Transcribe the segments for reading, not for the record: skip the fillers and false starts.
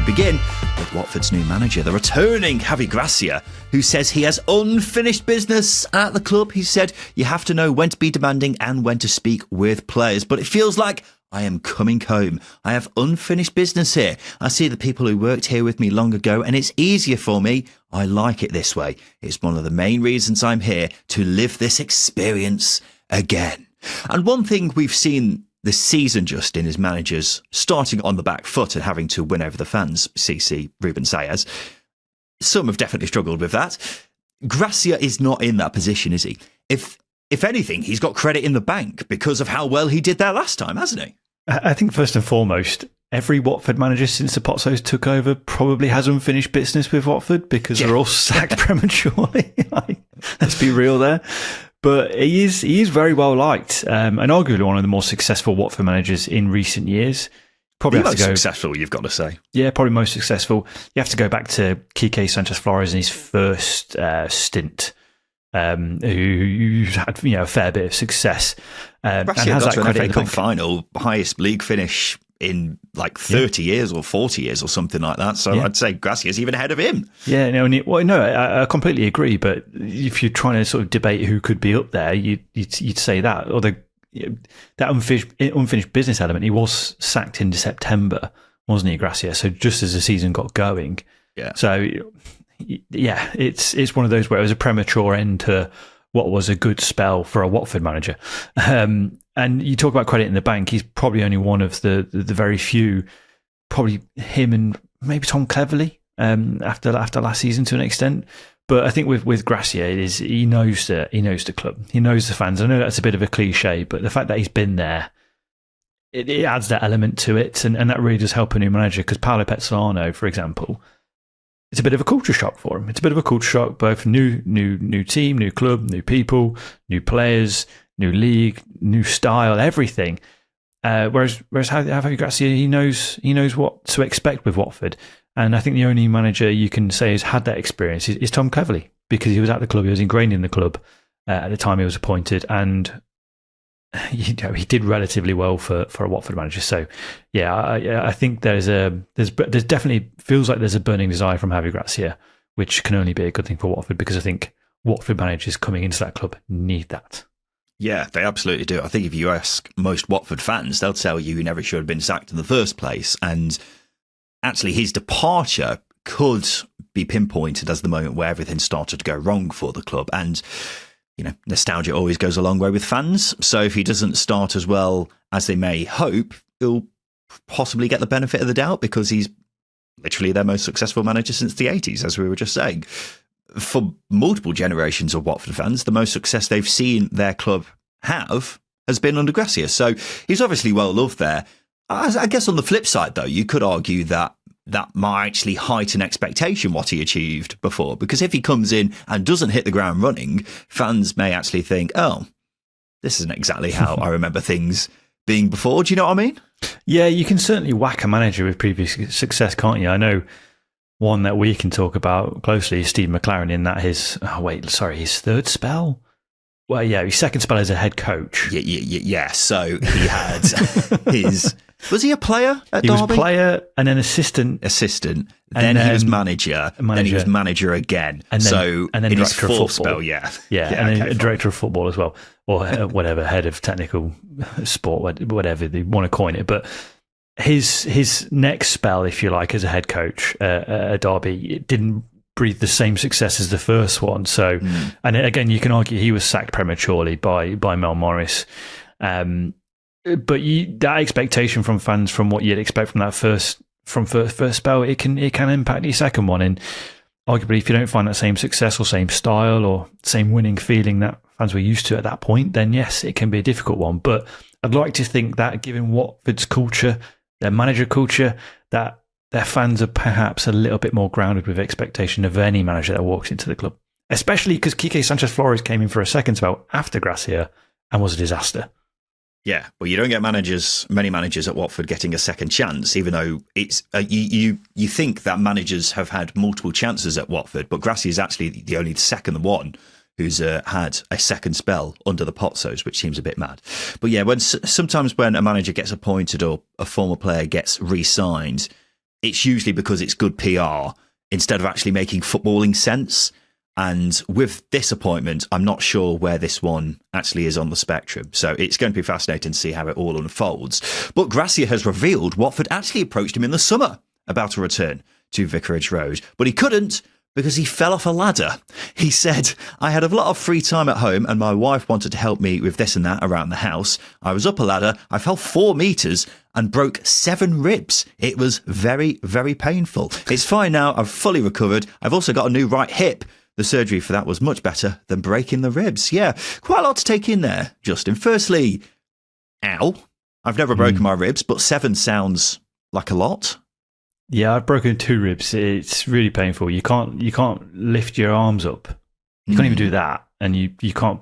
we begin with Watford's new manager, the returning Javi Gracia, who says he has unfinished business at the club. He said, you have to know when to be demanding and when to speak with players. But it feels like I am coming home. I have unfinished business here. I see the people who worked here with me long ago, and it's easier for me. I like it this way. It's one of the main reasons I'm here, to live this experience again. And one thing we've seen this season, Justin, is managers starting on the back foot and having to win over the fans. CC Ruben Sayers. Some have definitely struggled with that. Gracia is not in that position, is he? If anything, he's got credit in the bank because of how well he did there last time, hasn't he? I think first and foremost, every Watford manager since the Pozzos took over probably has unfinished business with Watford because they're all sacked prematurely. Let's be real there. But he is very well liked, and arguably one of the more successful Watford managers in recent years. Probably the most successful, you've got to say. Yeah, probably most successful. You have to go back to Quique Sanchez-Flores in his first stint, who had a fair bit of success. Gracia got to an FA Cup final, highest league finish in like 30 years or 40 years or something like that. So I'd say Gracia's even ahead of him. Yeah, I completely agree. But if you're trying to sort of debate who could be up there, you'd say that. Or that unfinished business element, he was sacked in September, wasn't he, Gracia? So just as the season got going. Yeah. So, yeah, it's one of those where it was a premature end to what was a good spell for a Watford manager. And you talk about credit in the bank, he's probably only one of the very few, probably him and maybe Tom Cleverley after last season to an extent. But I think with Gracia, he knows the club, he knows the fans. I know that's a bit of a cliche, but the fact that he's been there, it adds that element to it, and that really does help a new manager. Because Paolo Pezzolano, for example, it's a bit of a culture shock for him. It's a bit of a culture shock, both new team, new club, new people, new players, new league, new style, everything. Whereas Javi Gracia, he knows what to expect with Watford. And I think the only manager you can say has had that experience is Tom Cleverley, because he was at the club, he was ingrained in the club at the time he was appointed, and he did relatively well for a Watford manager. So yeah, I think there's definitely feels like there's a burning desire from Javi Gracia, which can only be a good thing for Watford, because I think Watford managers coming into that club need that. Yeah, they absolutely do. I think if you ask most Watford fans, they'll tell you he never should have been sacked in the first place. And actually, his departure could be pinpointed as the moment where everything started to go wrong for the club. And, nostalgia always goes a long way with fans. So if he doesn't start as well as they may hope, he'll possibly get the benefit of the doubt, because he's literally their most successful manager since the 80s, as we were just saying. For multiple generations of Watford fans, the most success they've seen their club have has been under Gracia. So he's obviously well loved there. I guess on the flip side, though, you could argue that might actually heighten expectation what he achieved before, because if he comes in and doesn't hit the ground running, fans may actually think, oh, this isn't exactly how I remember things being before. Do you know what I mean? Yeah, you can certainly whack a manager with previous success, can't you? I know one that we can talk about closely is Steve McLaren, in that his third spell? Well, yeah, his second spell as a head coach. Yeah. So he had his... Was he a player at Derby? He was player and then assistant. Then he was manager. Then he was manager again. And then in his director of fourth football. spell, yeah. And then director of football as well. Or whatever, head of technical sport, whatever they want to coin it. But his next spell, if you like, as a head coach at Derby, it didn't breathe the same success as the first one. So, and again, you can argue he was sacked prematurely by Mel Morris. But that expectation from fans, from what you'd expect from that first spell, it can impact your second one. And arguably, if you don't find that same success or same style or same winning feeling that fans were used to at that point, then yes, it can be a difficult one. But I'd like to think that, given Watford's culture, their manager culture, that their fans are perhaps a little bit more grounded with expectation of any manager that walks into the club. Especially because Quique Sanchez-Flores came in for a second spell after Gracia and was a disaster. Yeah, well, you don't get many managers at Watford getting a second chance, even though it's you think that managers have had multiple chances at Watford, but Gracia is actually the only second one who's had a second spell under the Pozzos, which seems a bit mad. But yeah, sometimes when a manager gets appointed or a former player gets re-signed, it's usually because it's good PR instead of actually making footballing sense. And with this appointment, I'm not sure where this one actually is on the spectrum. So it's going to be fascinating to see how it all unfolds. But Gracia has revealed Watford actually approached him in the summer about a return to Vicarage Road, but he couldn't because he fell off a ladder. He said, "I had a lot of free time at home and my wife wanted to help me with this and that around the house. I was up a ladder, I fell 4 metres and broke 7 ribs. It was very, very painful. It's fine now, I've fully recovered. I've also got a new right hip. The surgery for that was much better than breaking the ribs." Yeah, quite a lot to take in there, Justin. Firstly, ow. I've never broken my ribs, but 7 sounds like a lot. Yeah, I've broken 2 ribs. It's really painful. You can't lift your arms up. You can't even do that, and you can't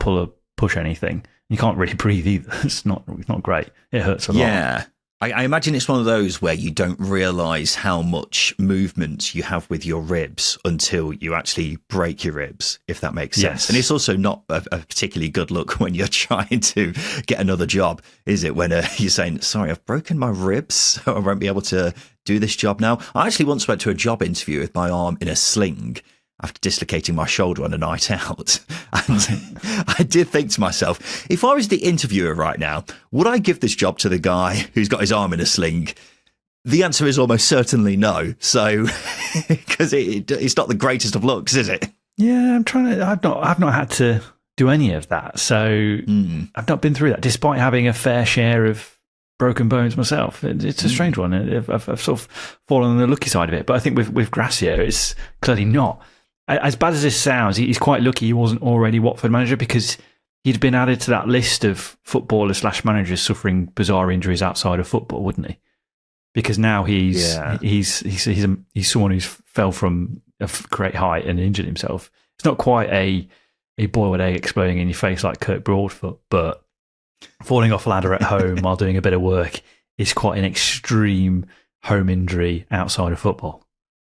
push anything. You can't really breathe either. It's not great. It hurts a lot. Yeah. I imagine it's one of those where you don't realise how much movement you have with your ribs until you actually break your ribs, if that makes sense. Yes. And it's also not a particularly good look when you're trying to get another job, is it? When you're saying, "Sorry, I've broken my ribs, so I won't be able to do this job now." I actually once went to a job interview with my arm in a sling after dislocating my shoulder on a night out. And I did think to myself, if I was the interviewer right now, would I give this job to the guy who's got his arm in a sling? The answer is almost certainly no. So, because it's not the greatest of looks, is it? Yeah, I've not had to do any of that. So I've not been through that, despite having a fair share of broken bones myself. It's a strange one. I've sort of fallen on the lucky side of it. But I think with Gracia, it's clearly not. As bad as this sounds, he's quite lucky he wasn't already Watford manager, because he'd been added to that list of footballers / managers suffering bizarre injuries outside of football, wouldn't he? Because now he's someone who's fell from a great height and injured himself. It's not quite a boiled egg exploding in your face like Kirk Broadfoot, but falling off a ladder at home while doing a bit of work is quite an extreme home injury outside of football.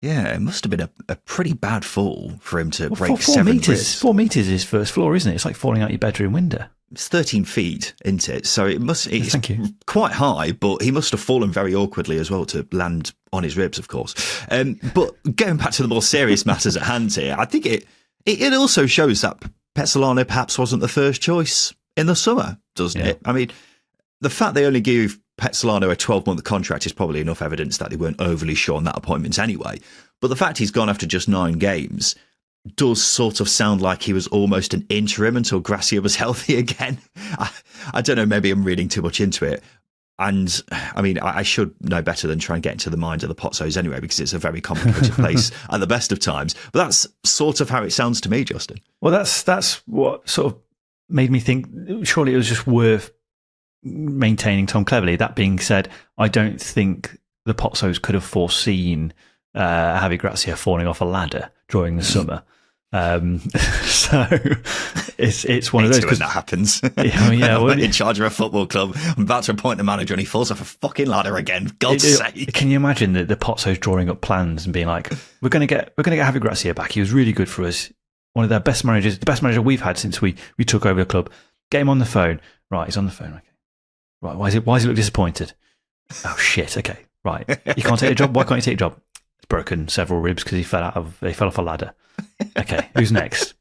Yeah, it must have been a pretty bad fall for him to break 4 7 meters. ribs. 4 meters is first floor, isn't it? It's like falling out your bedroom window. It's 13 feet, isn't it? So it's Thank you. quite high, but he must have fallen very awkwardly as well to land on his ribs, of course. But going back to the more serious matters at hand here, I think it also shows that Petzolano perhaps wasn't the first choice in the summer, doesn't it? I mean, the fact they only gave Petzolano a 12-month contract is probably enough evidence that they weren't overly sure on that appointment anyway. But the fact he's gone after just 9 games does sort of sound like he was almost an interim until Gracia was healthy again. I don't know, maybe I'm reading too much into it. And I mean, I should know better than try and get into the mind of the Pozzos anyway, because it's a very complicated place at the best of times. But that's sort of how it sounds to me, Justin. Well, that's what sort of made me think surely it was just worth maintaining Tom Cleverley. That being said, I don't think the Pozzos could have foreseen Javi Gracia falling off a ladder during the summer. So it's one of those, when that happens. I'm in charge of a football club. I'm about to appoint a manager and he falls off a fucking ladder again. God's sake! Can you imagine the Pozzos drawing up plans and being like, "We're going to get Javi Gracia back. He was really good for us. One of their best managers, the best manager we've had since we took over the club. Get him on the phone. Right, he's on the phone. Okay. Right, why does he look disappointed? Oh shit. Okay, right. You can't take a job. Why can't you take a job? He's broken several ribs because he fell off a ladder. Okay, who's next?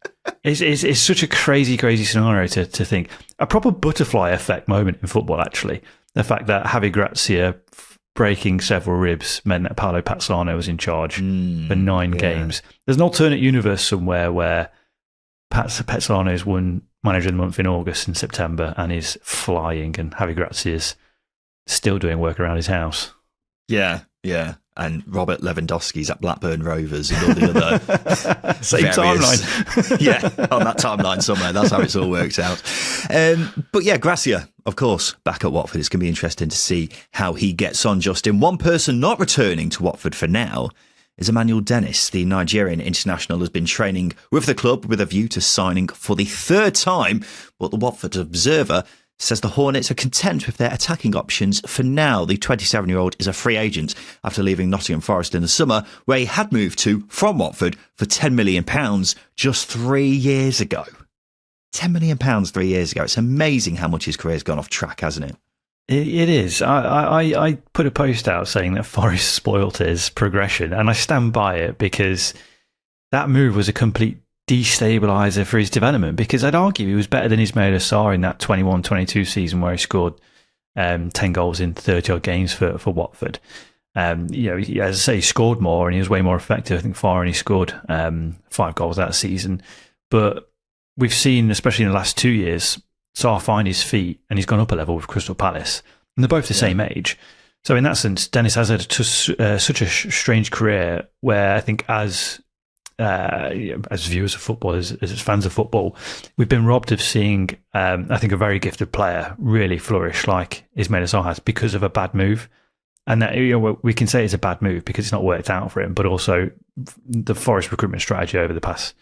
It's such a crazy scenario to think. A proper butterfly effect moment in football, actually. The fact that Javi Gracia breaking several ribs meant that Paolo Petzolano was in charge for 9 games. There's an alternate universe somewhere where Petzolano's won Manager of the Month in August and September and is flying, and Javi Gracia's still doing work around his house. Yeah. And Robert Lewandowski's at Blackburn Rovers and all the other same timeline. On that timeline somewhere. That's how it's all worked out. But yeah, Gracia, of course, back at Watford. It's going to be interesting to see how he gets on, Justin. One person not returning to Watford for now is Emmanuel Dennis. The Nigerian international has been training with the club with a view to signing for the 3rd time, but the Watford Observer says the Hornets are content with their attacking options for now. The 27-year-old is a free agent after leaving Nottingham Forest in the summer, where he had moved to from Watford for £10 million just 3 years ago. £10 million 3 years ago. It's amazing how much his career's gone off track, hasn't it? It is. I put a post out saying that Forest spoilt his progression, and I stand by it because that move was a complete destabiliser for his development, because I'd argue he was better than Ismail Assar in that 21-22 season where he scored 10 goals in 30-odd games for Watford. As I say, he scored more and he was way more effective. I think Farr only scored 5 goals that season. But we've seen, especially in the last 2 years, Sarr find his feet and he's gone up a level with Crystal Palace. And they're both the same age. So in that sense, Dennis has had such a strange career where I think as viewers of football, as fans of football, we've been robbed of seeing, I think, a very gifted player really flourish like Ismail Assar has because of a bad move. And that, we can say it's a bad move because it's not worked out for him, but also the Forest recruitment strategy over the past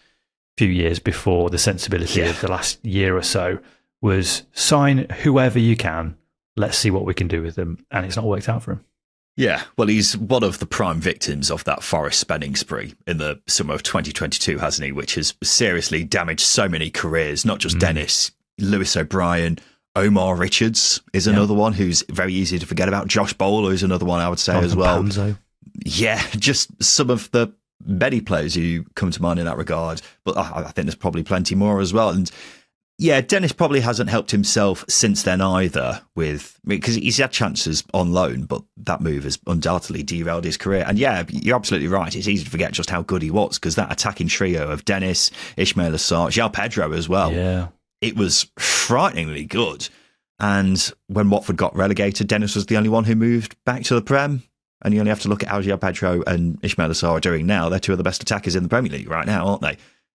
few years before the sensibility of the last year or so was sign whoever you can, let's see what we can do with them. And it's not worked out for him. Yeah, well, he's one of the prime victims of that Forest spending spree in the summer of 2022, hasn't he? Which has seriously damaged so many careers, not just Dennis, Lewis O'Brien, Omar Richards is another one who's very easy to forget about. Josh Bowler is another one I would say as well. Panzo. Yeah, just some of the many players who come to mind in that regard. But I think there's probably plenty more as well. And yeah, Dennis probably hasn't helped himself since then either, because he's had chances on loan, but that move has undoubtedly derailed his career. And yeah, you're absolutely right. It's easy to forget just how good he was, because that attacking trio of Dennis, Ismail Assar, João Pedro as well. Yeah. It was frighteningly good. And when Watford got relegated, Dennis was the only one who moved back to the Prem. And you only have to look at how João Pedro and Ismail Assar are doing now. They're two of the best attackers in the Premier League right now, aren't they?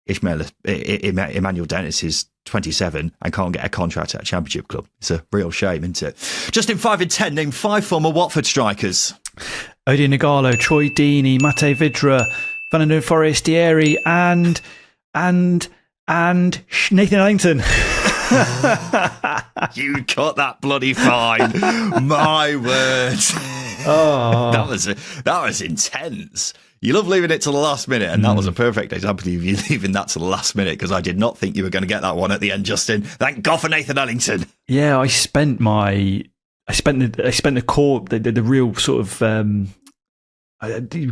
Emmanuel Dennis is 27 and can't get a contract at a Championship club. It's a real shame, isn't it? Just in 5 and 10, name 5 former Watford strikers. Odion Ighalo, Troy Deeney, Mate Vidra, Fernando Forestieri, and Nathan Ellington. You cut that bloody fine. My word. Oh. That was intense. You love leaving it to the last minute, and that was a perfect example of you leaving that to the last minute, because I did not think you were going to get that one at the end, Justin. Thank God for Nathan Ellington. Yeah, I spent the core, the real sort of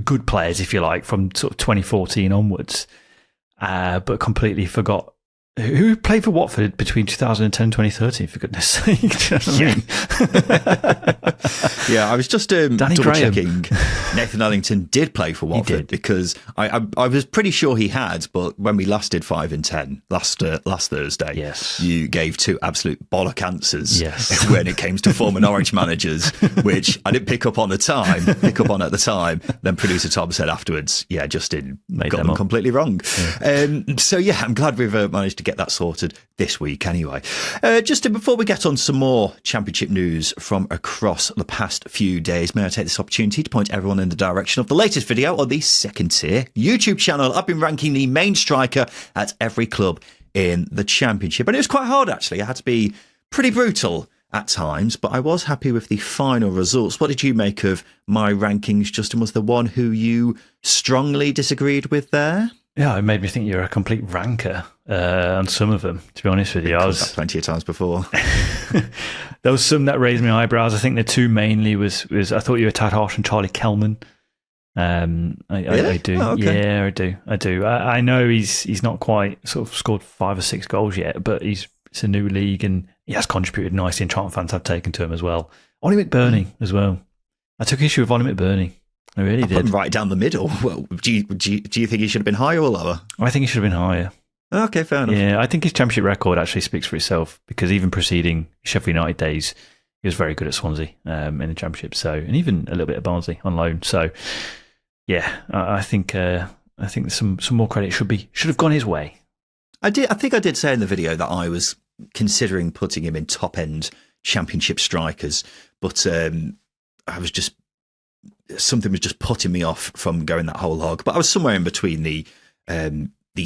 good players, if you like, from sort of 2014 onwards, but completely forgot who played for Watford between 2010 and 2013, for goodness sake. Do you know what I mean? Yeah, I was just double-checking. Nathan Ellington did play for Watford, because I was pretty sure he had, but when we last did 5 and 10, last Thursday, you gave 2 absolute bollock answers when it came to former Norwich managers, which I didn't pick up on at the time. Then producer Tom said afterwards, Justin got them completely wrong. Yeah. I'm glad we've managed to get that sorted this week anyway. Justin, before we get on some more Championship news from across the past few days, may I take this opportunity to point everyone in the direction of the latest video on the second tier YouTube channel. I've been ranking the main striker at every club in the Championship, and it was quite hard actually. I had to be pretty brutal at times, but I was happy with the final results. What did you make of my rankings, Justin? Was there one who you strongly disagreed with there? Yeah, it made me think you're a complete ranker on some of them, to be honest with you. I was that plenty of times before. There was some that raised my eyebrows. I think the 2 mainly was I thought you were tad harsh on Charlie Kelman. Really? I do. Oh, okay. Yeah, I do. I know he's not quite sort of scored 5 or 6 goals yet, but it's a new league and he has contributed nicely, and Charlton fans have taken to him as well. Ollie McBurney as well. I took issue with Ollie McBurney. I really did. Put him right down the middle. Well, do you think he should have been higher or lower? I think he should have been higher. Okay, fair enough. Yeah, I think his Championship record actually speaks for itself, because even preceding Sheffield United days, he was very good at Swansea in the Championship. So, and even a little bit at Barnsley on loan. So, yeah, I think some more credit should have gone his way. I think I did say in the video that I was considering putting him in top end Championship strikers, but something was just putting me off from going that whole hog. But I was somewhere in between the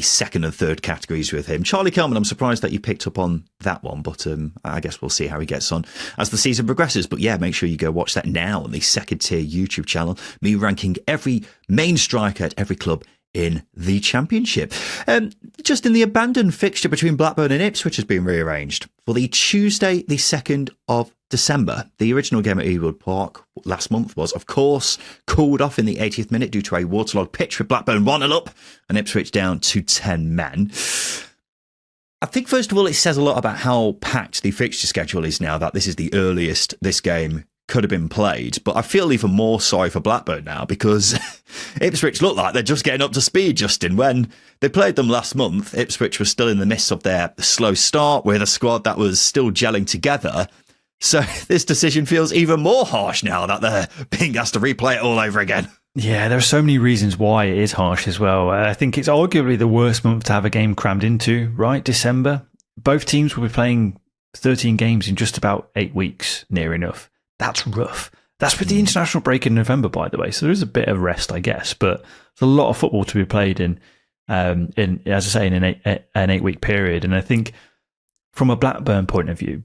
second and third categories with him. Charlie Kelman, I'm surprised that you picked up on that one, but I guess we'll see how he gets on as the season progresses. But yeah, make sure you go watch that now on the second tier YouTube channel. Me ranking every main striker at every club in the Championship. Just in the abandoned fixture between Blackburn and Ipswich has been rearranged for the Tuesday, the 2nd of December. The original game at Ewood Park last month was, of course, called off in the 80th minute due to a waterlogged pitch with Blackburn 1-0 up and Ipswich down to 10 men. I think, first of all, it says a lot about how packed the fixture schedule is now that this is the earliest this game could have been played. But I feel even more sorry for Blackburn now because Ipswich look like they're just getting up to speed, Justin. When they played them last month, Ipswich was still in the midst of their slow start with a squad that was still gelling together. So this decision feels even more harsh now that they're being asked to replay it all over again. Yeah, there are so many reasons why it is harsh as well. I think it's arguably the worst month to have a game crammed into, right? December. Both teams will be playing 13 games in just about 8 weeks, near enough. That's rough. That's with the international break in November, by the way. So there is a bit of rest, I guess, but there's a lot of football to be played in as I say, in an 8-week period. And I think from a Blackburn point of view,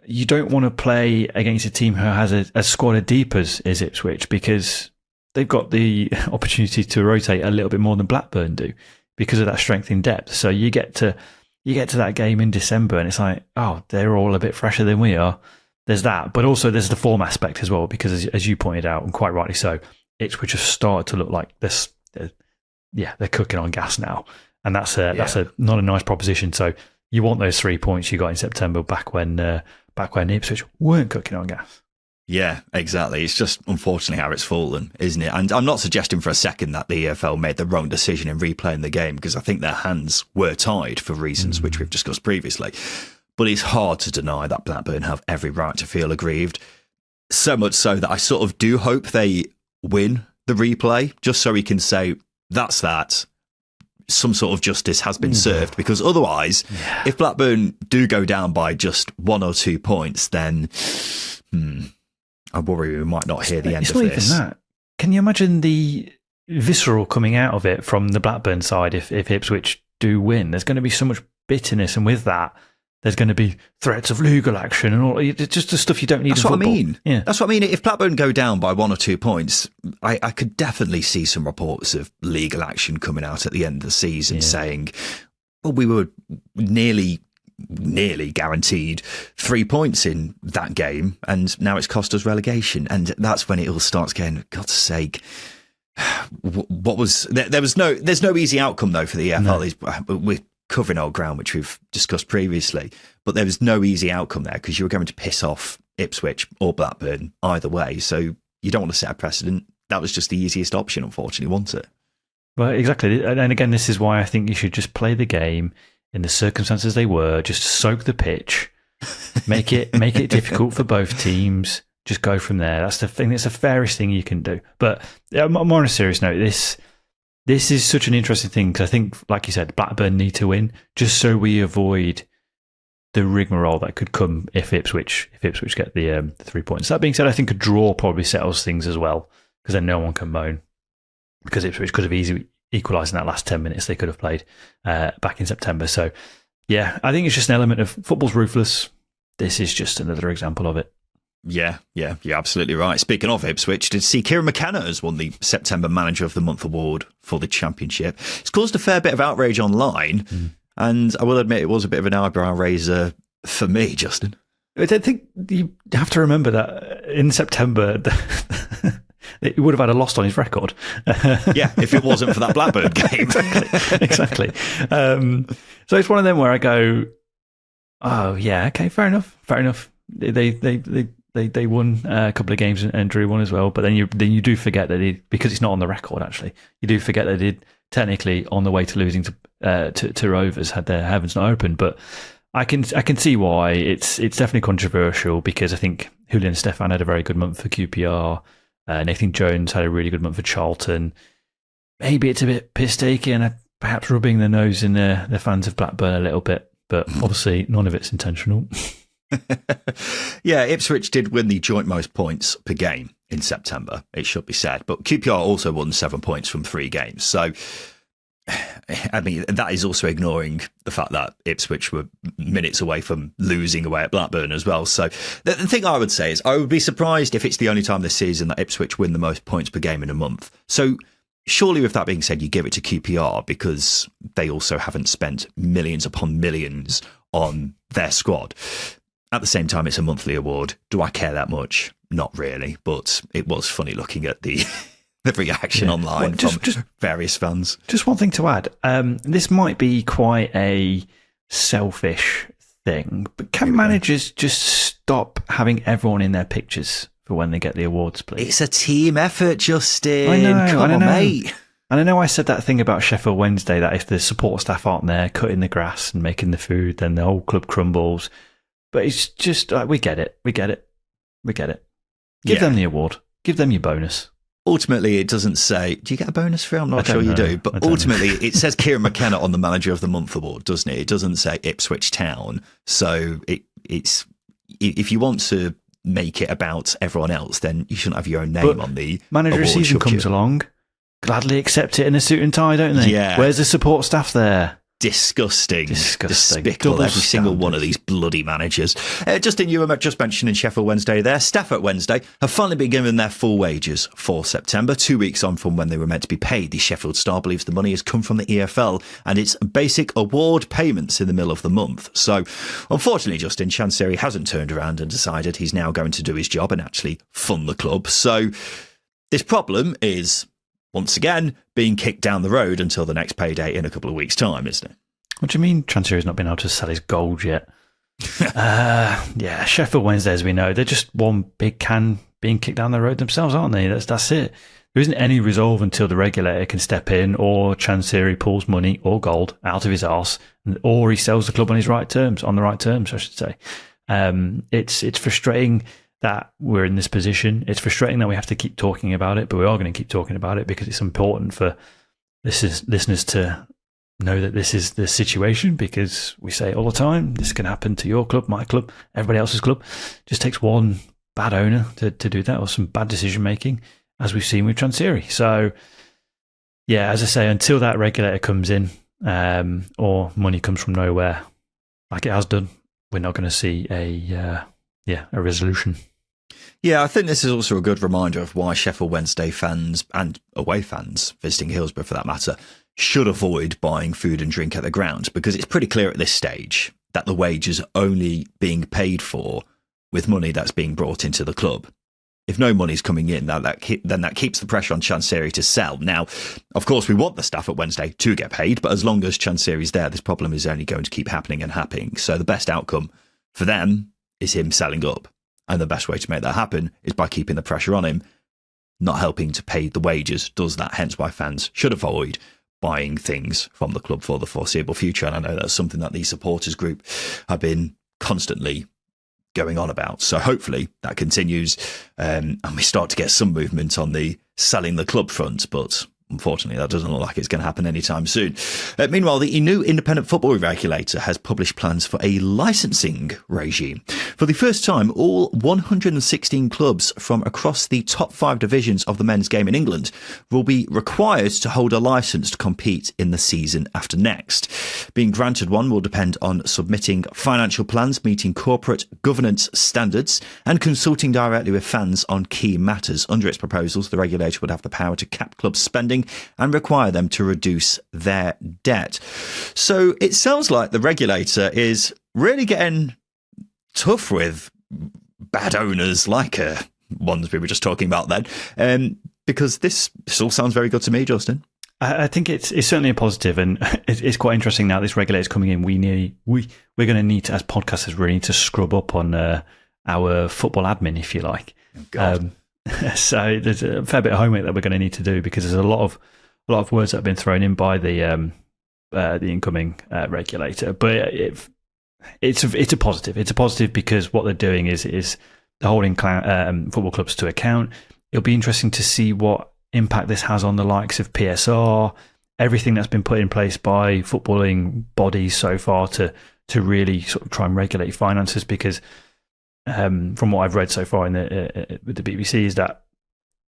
you don't want to play against a team who has a squad as deep as Ipswich because they've got the opportunity to rotate a little bit more than Blackburn do because of that strength in depth. So you get to that game in December and it's like, oh, they're all a bit fresher than we are. There's that, but also there's the form aspect as well because as you pointed out, and quite rightly so, Ipswich have started to look like this. They're cooking on gas now, and that's not a nice proposition. So you want those 3 points you got in September back when Ipswich weren't cooking on gas. Yeah, exactly. It's just unfortunately how it's fallen, isn't it? And I'm not suggesting for a second that the EFL made the wrong decision in replaying the game because I think their hands were tied for reasons which we've discussed previously. But it's hard to deny that Blackburn have every right to feel aggrieved. So much so that I sort of do hope they win the replay just so we can say that's that. Some sort of justice has been served because otherwise, if Blackburn do go down by just 1 or 2 points, then I worry we might not hear the end of this. It's not even that. Can you imagine the visceral coming out of it from the Blackburn side if Ipswich do win? There's going to be so much bitterness, and with that, there's going to be threats of legal action and all. It's just the stuff you don't need. That's in what football. I mean. Yeah. That's what I mean. If Blackburn go down by 1 or 2 points, I could definitely see some reports of legal action coming out at the end of the season saying, well, we were nearly guaranteed 3 points in that game and now it's cost us relegation. And that's when it all starts going, God's sake. There's no easy outcome though for the EFL. No. We're covering old ground, which we've discussed previously, but there was no easy outcome there because you were going to piss off Ipswich or Blackburn either way. So you don't want to set a precedent. That was just the easiest option, unfortunately, wasn't it? Well, exactly. And again, this is why I think you should just play the game in the circumstances they were, just soak the pitch, make it difficult for both teams, just go from there. That's the thing. That's the fairest thing you can do. But more on a serious note, this is such an interesting thing because I think, like you said, Blackburn need to win just so we avoid the rigmarole that could come if Ipswich get the 3 points. That being said, I think a draw probably settles things as well because then no one can moan because Ipswich could have easily equalised in that last 10 minutes they could have played back in September. So, yeah, I think it's just an element of football's ruthless. This is just another example of it. Yeah, you're absolutely right. Speaking of Ipswich, did see Kieran McKenna has won the September Manager of the Month award for the Championship. It's caused a fair bit of outrage online, and I will admit it was a bit of an eyebrow raiser for me, Justin. I think you have to remember that in September, he would have had a loss on his record. Yeah, if it wasn't for that Blackburn game. Exactly. So it's one of them where I go, oh, yeah, okay, fair enough. They won a couple of games and drew one as well, but then you do forget that because it's not on the record. Actually, you do forget that it technically on the way to losing to Rovers had their heavens not opened. But I can see why it's definitely controversial because I think Julian Stefan had a very good month for QPR. Nathan Jones had a really good month for Charlton. Maybe it's a bit piss takey and perhaps rubbing their nose in the fans of Blackburn a little bit, but obviously none of it's intentional. Yeah, Ipswich did win the joint most points per game in September, it should be said. But QPR also won 7 points from 3 games. So, I mean, that is also ignoring the fact that Ipswich were minutes away from losing away at Blackburn as well. So, the thing I would say is I would be surprised if it's the only time this season that Ipswich win the most points per game in a month. So, surely with that being said, you give it to QPR because they also haven't spent millions upon millions on their squad. At the same time, it's a monthly award. Do I care that much? Not really, but it was funny looking at the the reaction online from various fans. Just one thing to add. This might be quite a selfish thing, but can managers just stop having everyone in their pictures for when they get the awards, please? It's a team effort, Justin. I know, Come on, mate. And I know I said that thing about Sheffield Wednesday, that if the support staff aren't there cutting the grass and making the food, then the whole club crumbles. But it's just, we get it. Give them the award. Give them your bonus. Ultimately, it doesn't say, do you get a bonus for it? I'm not sure you do. But ultimately, it says Kieran McKenna on the Manager of the Month award, doesn't it? It doesn't say Ipswich Town. So it's if you want to make it about everyone else, then you shouldn't have your own name on the Manager of season comes along, gladly accept it in a suit and tie, don't they? Yeah. Where's the support staff there? Disgusting. Despicable, every single one of these bloody managers. Justin, you were just mentioning Sheffield Wednesday there. Staff at Wednesday have finally been given their full wages for September, 2 weeks on from when they were meant to be paid. The Sheffield Star believes the money has come from the EFL and its basic award payments in the middle of the month. So, unfortunately, Justin, Chansiri hasn't turned around and decided he's now going to do his job and actually fund the club. So, this problem is, once again, being kicked down the road until the next payday in a couple of weeks' time, isn't it? What do you mean Chansiri's not been able to sell his gold yet? Sheffield Wednesday, as we know, they're just one big can being kicked down the road themselves, aren't they? That's it. There isn't any resolve until the regulator can step in, or Chansiri pulls money or gold out of his arse, or he sells the club on the right terms, I should say. It's frustrating that we're in this position. It's frustrating that we have to keep talking about it, but we are going to keep talking about it because it's important for listeners to know that this is the situation, because we say all the time, this can happen to your club, my club, everybody else's club. It just takes one bad owner to do that, or some bad decision making, as we've seen with Chansiri. So, yeah, as I say, until that regulator comes in, or money comes from nowhere, like it has done, we're not going to see a resolution. Yeah, I think this is also a good reminder of why Sheffield Wednesday fans and away fans visiting Hillsborough, for that matter, should avoid buying food and drink at the ground, because it's pretty clear at this stage that the wage is only being paid for with money that's being brought into the club. If no money's coming in, then that keeps the pressure on Chansiri to sell. Now, of course, we want the staff at Wednesday to get paid, but as long as Chansiri's there, this problem is only going to keep happening and happening. So the best outcome for them is him selling up. And the best way to make that happen is by keeping the pressure on him. Not helping to pay the wages does that, hence why fans should avoid buying things from the club for the foreseeable future. And I know that's something that the supporters group have been constantly going on about. So hopefully that continues and we start to get some movement on the selling the club front, but unfortunately, that doesn't look like it's going to happen anytime soon. Meanwhile, the new independent football regulator has published plans for a licensing regime. For the first time, all 116 clubs from across the top 5 divisions of the men's game in England will be required to hold a licence to compete in the season after next. Being granted one will depend on submitting financial plans, meeting corporate governance standards, and consulting directly with fans on key matters. Under its proposals, the regulator would have the power to cap club spending and require them to reduce their debt. So it sounds like the regulator is really getting tough with bad owners like ones we were just talking about then, because this all sounds very good to me, Justin. I think it's certainly a positive, and it's quite interesting now this regulator's coming in. We're going to need to, as podcasters, really need to scrub up on our football admin, if you like. Oh, God. So there's a fair bit of homework that we're going to need to do, because there's a lot of words that have been thrown in by the incoming regulator. But it's a positive. It's a positive because what they're doing is they're holding football clubs to account. It'll be interesting to see what impact this has on the likes of PSR, everything that's been put in place by footballing bodies so far to really sort of try and regulate finances, because from what I've read so far with the BBC is that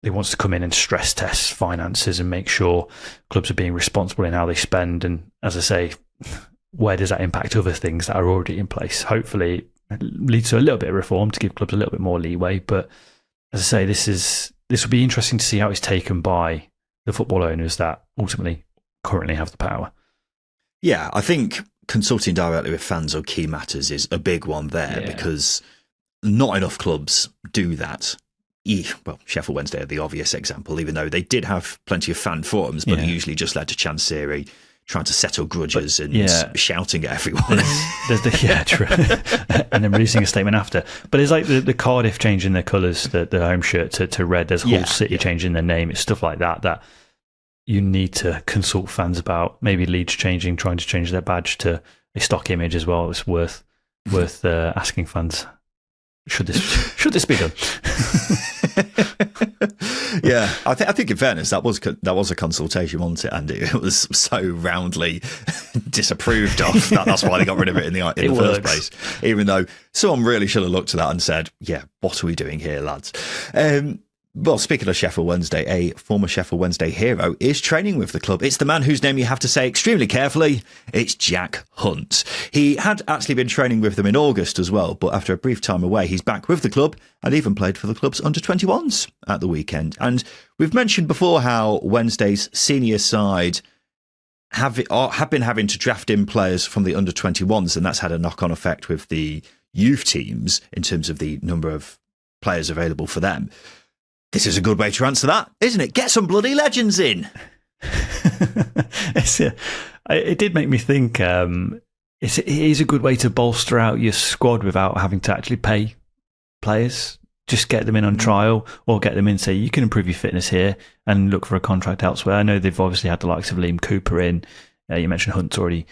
they want to come in and stress test finances and make sure clubs are being responsible in how they spend. And as I say, where does that impact other things that are already in place? Hopefully it leads to a little bit of reform to give clubs a little bit more leeway. But as I say, this will be interesting to see how it's taken by the football owners that ultimately currently have the power. Yeah, I think consulting directly with fans on key matters is a big one there because not enough clubs do that. Well, Sheffield Wednesday are the obvious example, even though they did have plenty of fan forums, but it usually just led to Chansiri trying to settle grudges and shouting at everyone. True. And then releasing a statement after. But it's like the Cardiff changing their colours, the home shirt to red. There's Hull City changing their name. It's stuff like that you need to consult fans about. Maybe Leeds trying to change their badge to a stock image as well. It's worth asking fans. Should this be done? Yeah, I think in fairness, that was a consultation, wasn't it, Andy? It was so roundly disapproved of. That's why they got rid of it in the first place. Even though someone really should have looked at that and said, "Yeah, what are we doing here, lads?" Well, speaking of Sheffield Wednesday, a former Sheffield Wednesday hero is training with the club. It's the man whose name you have to say extremely carefully. It's Jack Hunt. He had actually been training with them in August as well, but after a brief time away, he's back with the club and even played for the club's under-21s at the weekend. And we've mentioned before how Wednesday's senior side have been having to draft in players from the under-21s, and that's had a knock-on effect with the youth teams in terms of the number of players available for them. This is a good way to answer that, isn't it? Get some bloody legends in. It did make me think it is a good way to bolster out your squad without having to actually pay players. Just get them in on trial or get them in, say, you can improve your fitness here and look for a contract elsewhere. I know they've obviously had the likes of Liam Cooper in. You mentioned Hunt's already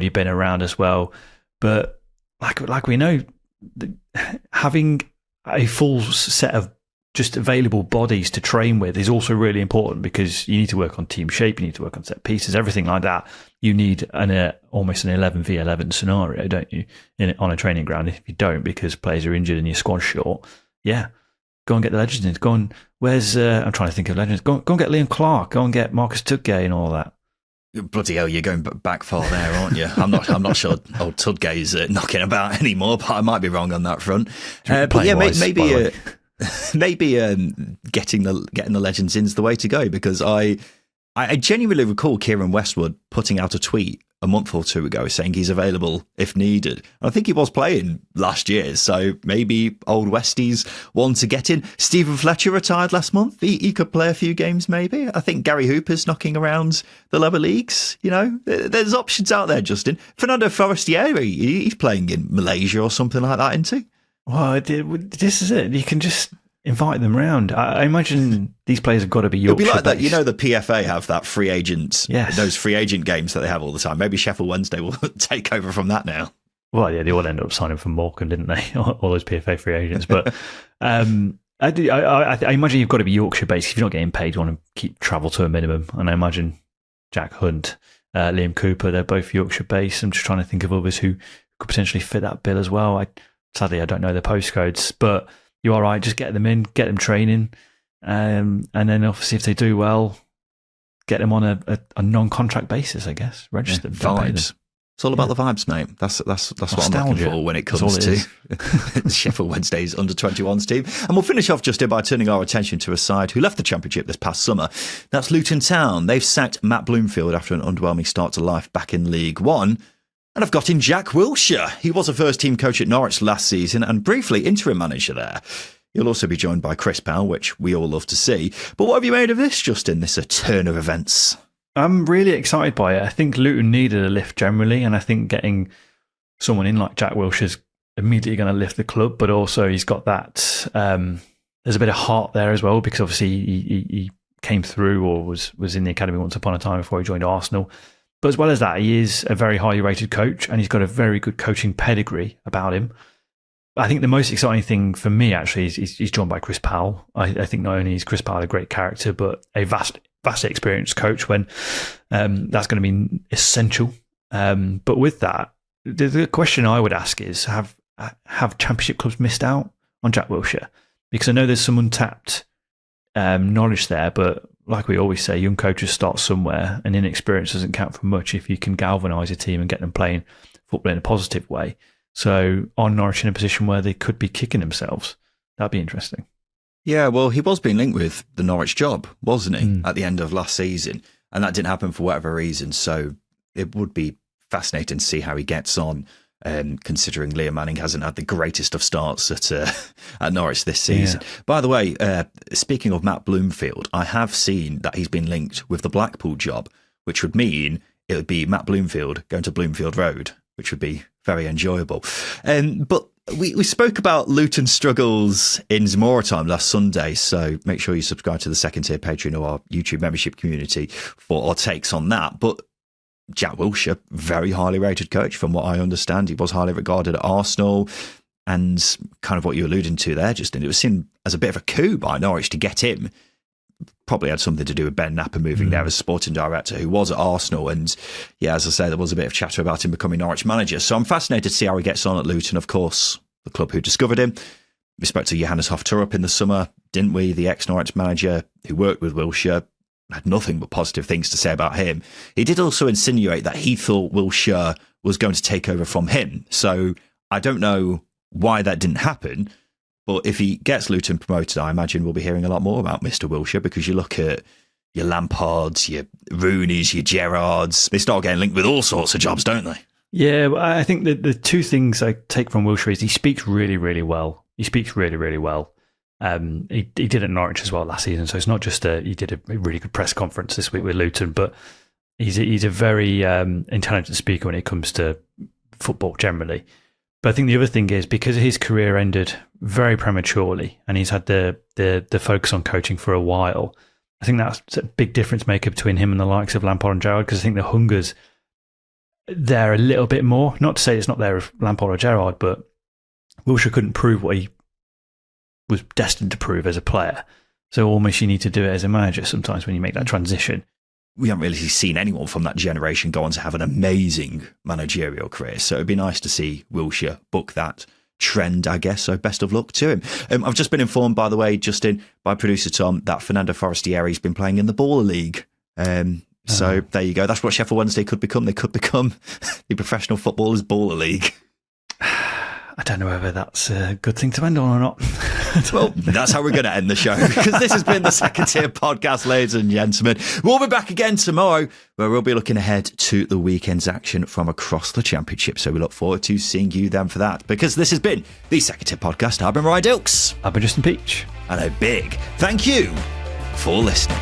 been around as well. But like we know, having a full set of just available bodies to train with is also really important because you need to work on team shape, you need to work on set pieces, everything like that. You need almost an 11v11 scenario, don't you, on a training ground? If you don't, because players are injured and your squad's short, go and get the legends in. Go and where's I'm trying to think of legends. Go and get Liam Clark. Go and get Marcus Tudgay and all that. Bloody hell, you're going back far there, aren't you? I'm not sure old Tudgay's knocking about anymore, but I might be wrong on that front. But yeah, maybe. Maybe getting the legends in is the way to go, because I genuinely recall Kieran Westwood putting out a tweet a month or two ago saying he's available if needed. And I think he was playing last year, so maybe old Westies want to get in. Stephen Fletcher retired last month. He could play a few games maybe. I think Gary Hooper's knocking around the lower leagues. You know, there's options out there, Justin. Fernando Forestieri, he's playing in Malaysia or something like that, isn't he? Well, this is it. You can just invite them round. I imagine these players have got to be Yorkshire. It'll be like that. based. You know, the PFA have that free agent, yes. Those free agent games that they have all the time. Maybe Sheffield Wednesday will take over from that now. Well, yeah, they all ended up signing from Morecambe, didn't they? All those PFA free agents. But I imagine you've got to be Yorkshire based. If you're not getting paid, you want to keep travel to a minimum. And I imagine Jack Hunt, Liam Cooper, they're both Yorkshire based. I'm just trying to think of others who could potentially fit that bill as well. Sadly, I don't know their postcodes, but you are right. Just get them in, get them training, and then obviously if they do well, get them on a non-contract basis. I guess register them. Vibes. It's all about the vibes, mate. That's what I'm looking for when it comes to Sheffield Wednesday's under-21s team. And we'll finish off just here by turning our attention to a side who left the Championship this past summer. That's Luton Town. They've sacked Matt Bloomfield after an underwhelming start to life back in League One. And I've got in Jack Wilshere. He was a first-team coach at Norwich last season and briefly interim manager there. He'll also be joined by Chris Powell, which we all love to see. But what have you made of this, Justin, this turn of events? I'm really excited by it. I think Luton needed a lift generally, and I think getting someone in like Jack Wilshere's immediately going to lift the club, but also he's got that... there's a bit of heart there as well, because obviously he came through or was in the academy once upon a time before he joined Arsenal. But as well as that, he is a very highly rated coach and he's got a very good coaching pedigree about him. I think the most exciting thing for me, actually, is he's joined by Chris Powell. I think not only is Chris Powell a great character, but a vastly experienced coach when that's going to be essential. But with that, the question I would ask is, have Championship clubs missed out on Jack Wilshere? Because I know there's some untapped knowledge there, but like we always say, young coaches start somewhere, and inexperience doesn't count for much if you can galvanise a team and get them playing football in a positive way. So, are Norwich in a position where they could be kicking themselves? That'd be interesting. Yeah, well, he was being linked with the Norwich job, wasn't he, at the end of last season? And that didn't happen for whatever reason. So it would be fascinating to see how he gets on, considering Liam Manning hasn't had the greatest of starts at Norwich this season. Yeah. By the way, speaking of Matt Bloomfield, I have seen that he's been linked with the Blackpool job, which would mean it would be Matt Bloomfield going to Bloomfield Road, which would be very enjoyable. But we spoke about Luton struggles in Zamora time last Sunday, so make sure you subscribe to the second tier Patreon or our YouTube membership community for our takes on that. But Jack Wilshere, very highly rated coach from what I understand. He was highly regarded at Arsenal, and kind of what you're alluding to there, Justin, it was seen as a bit of a coup by Norwich to get him. Probably had something to do with Ben Napper moving there as sporting director, who was at Arsenal. And yeah, as I say, there was a bit of chatter about him becoming Norwich manager. So I'm fascinated to see how he gets on at Luton. Of course, the club who discovered him. We spoke to Johannes Hofturup in the summer, didn't we? The ex-Norwich manager who worked with Wilshere, had nothing but positive things to say about him. He did also insinuate that he thought Wilshere was going to take over from him. So I don't know why that didn't happen. But if he gets Luton promoted, I imagine we'll be hearing a lot more about Mr. Wilshere, because you look at your Lampards, your Rooneys, your Gerrards, they start getting linked with all sorts of jobs, don't they? Yeah, I think that the two things I take from Wilshere is he speaks really, really well. He speaks really, really well. He did at Norwich as well last season, so it's not just he did a really good press conference this week with Luton, but he's a very intelligent speaker when it comes to football generally. But I think the other thing is, because his career ended very prematurely and he's had the focus on coaching for a while, I think that's a big difference maker between him and the likes of Lampard and Gerrard, because I think the hunger's there a little bit more. Not to say it's not there of Lampard or Gerrard, but Wilshere couldn't prove what he was destined to prove as a player. So almost you need to do it as a manager sometimes when you make that transition. We haven't really seen anyone from that generation go on to have an amazing managerial career. So it'd be nice to see Wilshere book that trend, I guess. So best of luck to him. I've just been informed, by the way, Justin, by producer Tom, that Fernando Forestieri's been playing in the Baller League. So there you go. That's what Sheffield Wednesday could become. They could become the Professional Footballers Baller League. I don't know whether that's a good thing to end on or not. Well, that's how we're going to end the show, because this has been the Second Tier Podcast, ladies and gentlemen. We'll be back again tomorrow, where we'll be looking ahead to the weekend's action from across the Championship. So we look forward to seeing you then for that, because this has been the Second Tier Podcast. I've been Ryan Dilks. I've been Justin Peach. And a big thank you for listening.